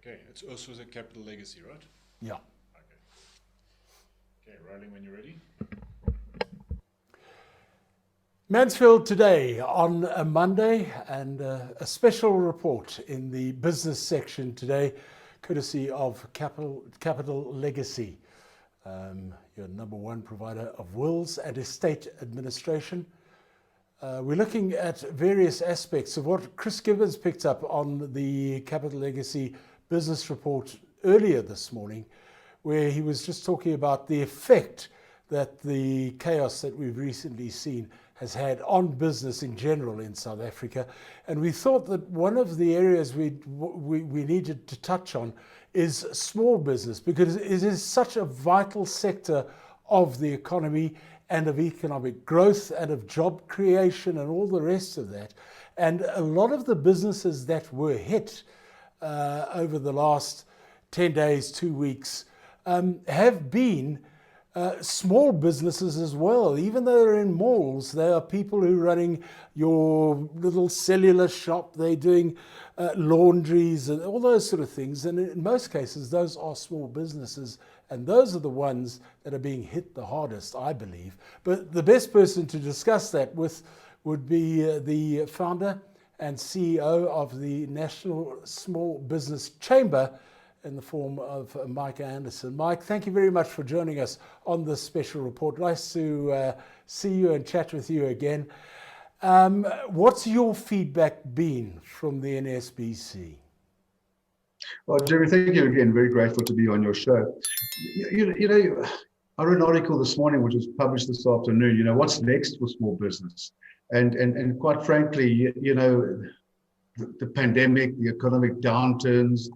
Okay, it's also a Capital Legacy, right? Yeah. Okay. Okay, rolling when you're ready. Mansfield today on a Monday, and a special report in the business section today, courtesy of Capital Legacy, your number one provider of wills and estate administration. We're looking at various aspects of what Chris Gibbons picked up on the Capital Legacy business report earlier this morning, where he was just talking about the effect that the chaos that we've recently seen has had on business in general in South Africa. And we thought that one of the areas we needed to touch on is small business, because it is such a vital sector of the economy and of economic growth and of job creation and all the rest of that. And a lot of the businesses that were hit over the last 10 days, 2 weeks, have been small businesses as well. Even though they're in malls, they are people who are running your little cellular shop, they're doing laundries and all those sort of things. And in most cases, those are small businesses, and those are the ones that are being hit the hardest, I believe. But the best person to discuss that with would be the founder and CEO of the National Small Business Chamber, in the form of Mike Anderson. Mike, thank you very much for joining us on this special report. Nice to see you and chat with you again. What's your feedback been from the NSBC? Well, Jeremy, thank you again. Very grateful to be on your show. You know, I wrote an article this morning, which was published this afternoon, you know, what's next for small business? And quite frankly, you know, the pandemic, the economic downturns,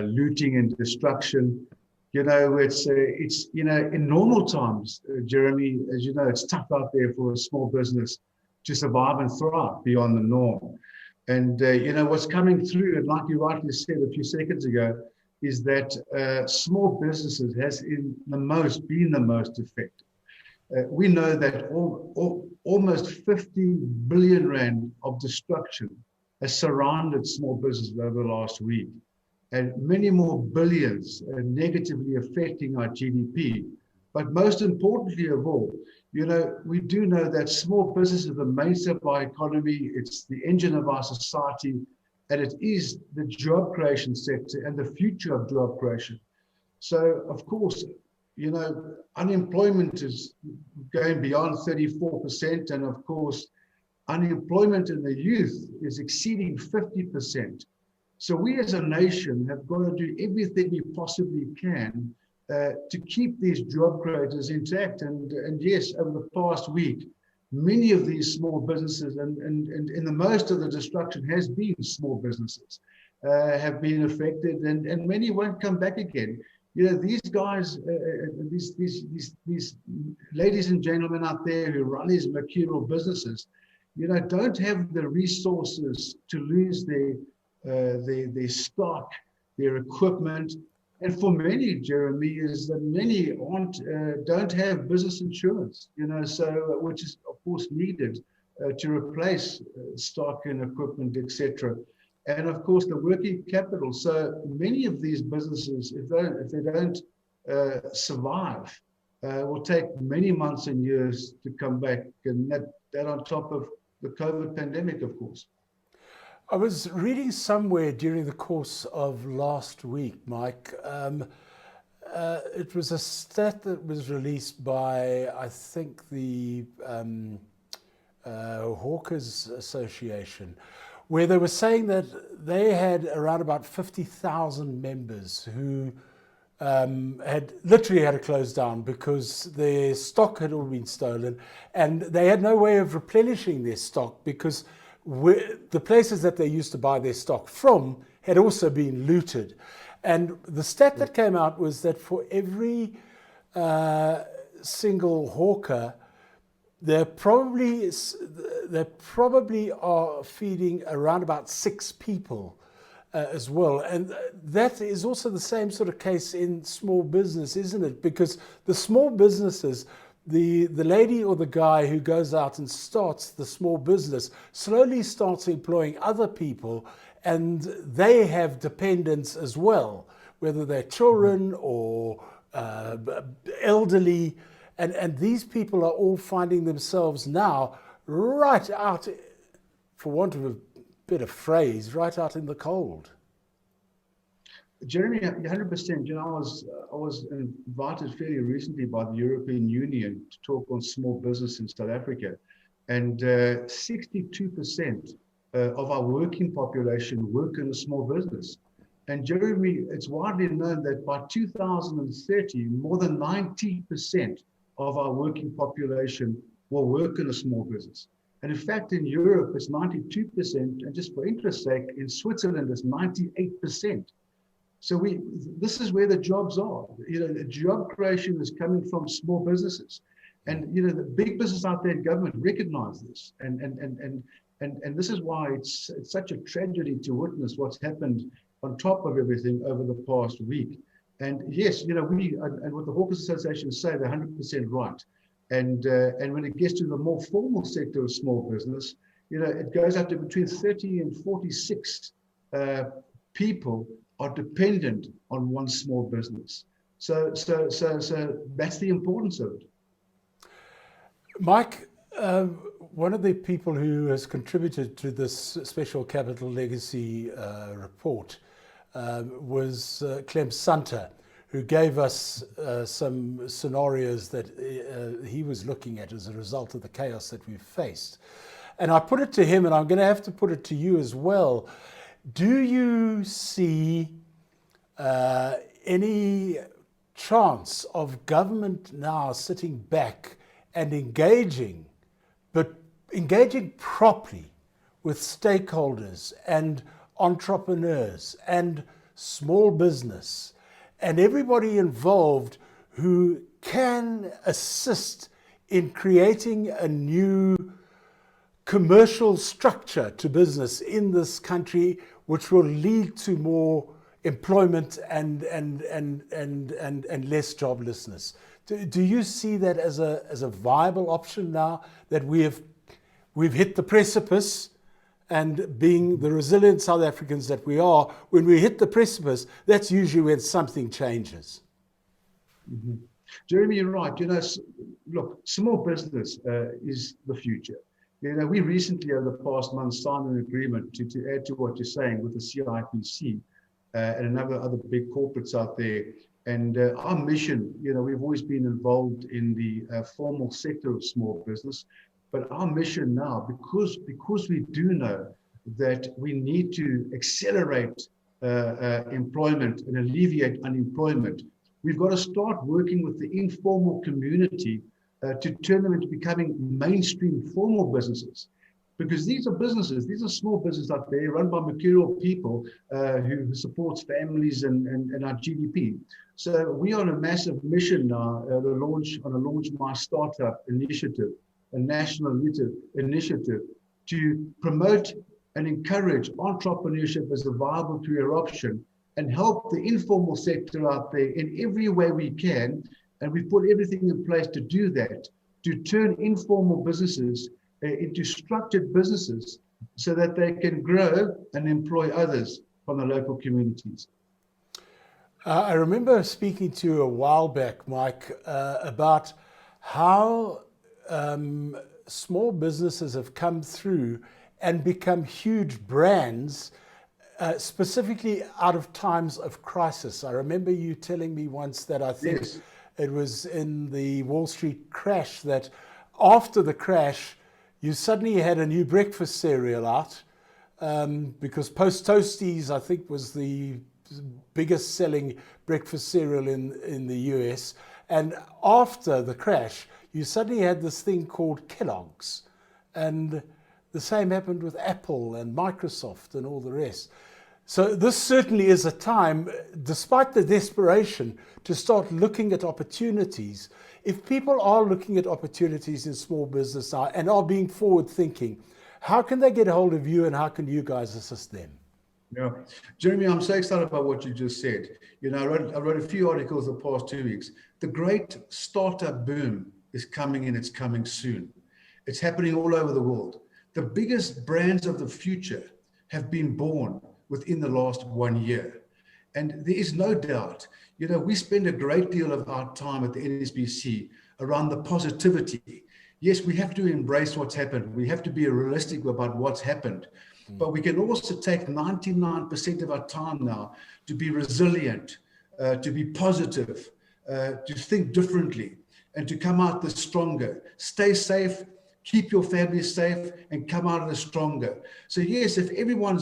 looting and destruction. You know, it's you know, in normal times, Jeremy, as you know, it's tough out there for a small business to survive and thrive beyond the norm. And you know, what's coming through, and like you rightly said a few seconds ago, is that small businesses has been the most affected. We know that almost 50 billion rand of destruction has surrounded small businesses over the last week, and many more billions negatively affecting our GDP. But most importantly of all, you know, we do know that small business is the mainstay of our economy, it's the engine of our society, and it is the job creation sector and the future of job creation. So, of course, you know, unemployment is going beyond 34%, and of course, unemployment in the youth is exceeding 50%. So we as a nation have got to do everything we possibly can to keep these job creators intact. And yes, over the past week, many of these small businesses, and in the most of the destruction has been small businesses, have been affected, and many won't come back again. You know, these guys, these ladies and gentlemen out there who run these mercurial businesses, you know, don't have the resources to lose their stock, their equipment. And for many, Jeremy, is that many don't have business insurance, you know, so which is of course needed to replace stock and equipment, etc. And of course the working capital. So many of these businesses, if they don't survive, will take many months and years to come back, and that on top of the COVID pandemic, of course. I was reading somewhere during the course of last week, Mike, it was a stat that was released by, I think, the Hawkers Association, where they were saying that they had around about 50,000 members who had literally had to close down because their stock had all been stolen, and they had no way of replenishing their stock because the places that they used to buy their stock from had also been looted. And the stat that came out was that for every single hawker, they probably are feeding around about 6 people as well. And that is also the same sort of case in small business, isn't it? Because the small businesses, the lady or the guy who goes out and starts the small business slowly starts employing other people, and they have dependents as well, whether they're children or elderly, and these people are all finding themselves now right out, for want of a better phrase, right out in the cold. Jeremy, 100%. You know, I was invited fairly recently by the European Union to talk on small business in South Africa, and 62% of our working population work in a small business. And Jeremy, it's widely known that by 2030, more than 90% of our working population will work in a small business. And in fact, in Europe, it's 92%, and just for interest's sake, in Switzerland, it's 98%. So this is where the jobs are. You know, the job creation is coming from small businesses, and you know the big business out there in government recognize this, and this is why it's such a tragedy to witness what's happened on top of everything over the past week. And yes, you know, and what the Hawkers Association say, they're 100% right. And when it gets to the more formal sector of small business, you know, it goes up to between 30 and 46 people are dependent on one small business. So that's the importance of it. Mike, one of the people who has contributed to this Special Capital Legacy report was Clem Sunter, who gave us some scenarios that he was looking at as a result of the chaos that we've faced. And I put it to him, and I'm going to have to put it to you as well. Do you see any chance of government now sitting back and engaging, but engaging properly with stakeholders and entrepreneurs and small business and everybody involved who can assist in creating a new commercial structure to business in this country, which will lead to more employment and less joblessness? Do you see that as a viable option now that we've hit the precipice? And being the resilient South Africans that we are, when we hit the precipice, that's usually when something changes. Mm-hmm. Jeremy, you're right. You know, look, small business is the future. You know, we recently, over the past month, signed an agreement to add to what you're saying with the CIPC and other big corporates out there. And our mission, you know, we've always been involved in the formal sector of small business. But our mission now, because we do know that we need to accelerate employment and alleviate unemployment, we've got to start working with the informal community to turn them into becoming mainstream formal businesses. Because these are businesses, these are small businesses out there run by mercurial people who supports families and our GDP. So we are on a massive mission now, launch My Startup initiative, a national initiative to promote and encourage entrepreneurship as a viable career option and help the informal sector out there in every way we can. And we put everything in place to do that, to turn informal businesses into structured businesses so that they can grow and employ others from the local communities. I remember speaking to you a while back, Mike, about how small businesses have come through and become huge brands, specifically out of times of crisis. I remember you telling me once that I think it was in the Wall Street crash that after the crash, you suddenly had a new breakfast cereal out because Post Toasties, I think, was the biggest selling breakfast cereal in the US. And after the crash, you suddenly had this thing called Kellogg's. And the same happened with Apple and Microsoft and all the rest. So this certainly is a time, despite the desperation, to start looking at opportunities. If people are looking at opportunities in small business now and are being forward thinking, how can they get a hold of you and how can you guys assist them? Yeah, Jeremy, I'm so excited about what you just said. You know, I wrote a few articles the past 2 weeks. The great startup boom is coming and it's coming soon. It's happening all over the world. The biggest brands of the future have been born within the last 1 year. And there is no doubt, we spend a great deal of our time at the NSBC around the positivity. Yes, we have to embrace what's happened. We have to be realistic about what's happened. But we can also take 99% of our time now to be resilient, to be positive, to think differently, and to come out the stronger. Stay safe, keep your family safe, and come out of the stronger. So yes, if anyone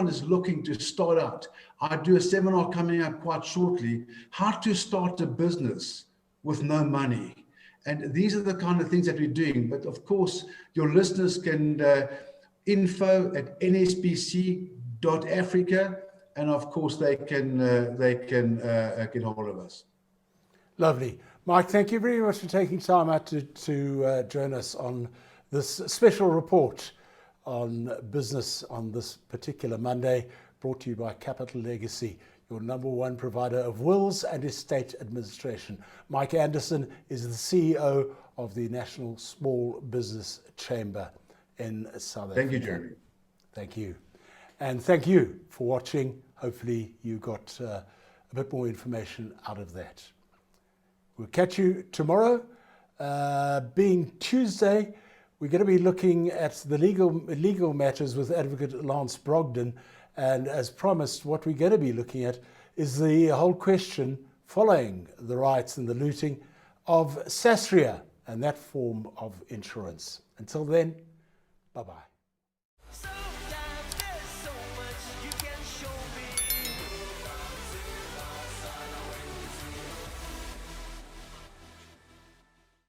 is looking to start out, I do a seminar coming up quite shortly, how to start a business with no money. And these are the kind of things that we're doing. But of course, your listeners can info@nsbc.africa, and of course they can get hold of us. Lovely. Mike, thank you very much for taking time out to join us on this special report on business on this particular Monday, brought to you by Capital Legacy, your #1 provider of wills and estate administration. Mike Anderson is the CEO of the National Small Business Chamber in South Africa. Thank you, Jeremy. Thank you. And thank you for watching. Hopefully you got a bit more information out of that. We'll catch you tomorrow. Being Tuesday, we're going to be looking at the legal matters with Advocate Lance Brogden. And as promised, what we're going to be looking at is the whole question following the riots and the looting of Sasria and that form of insurance. Until then, bye-bye.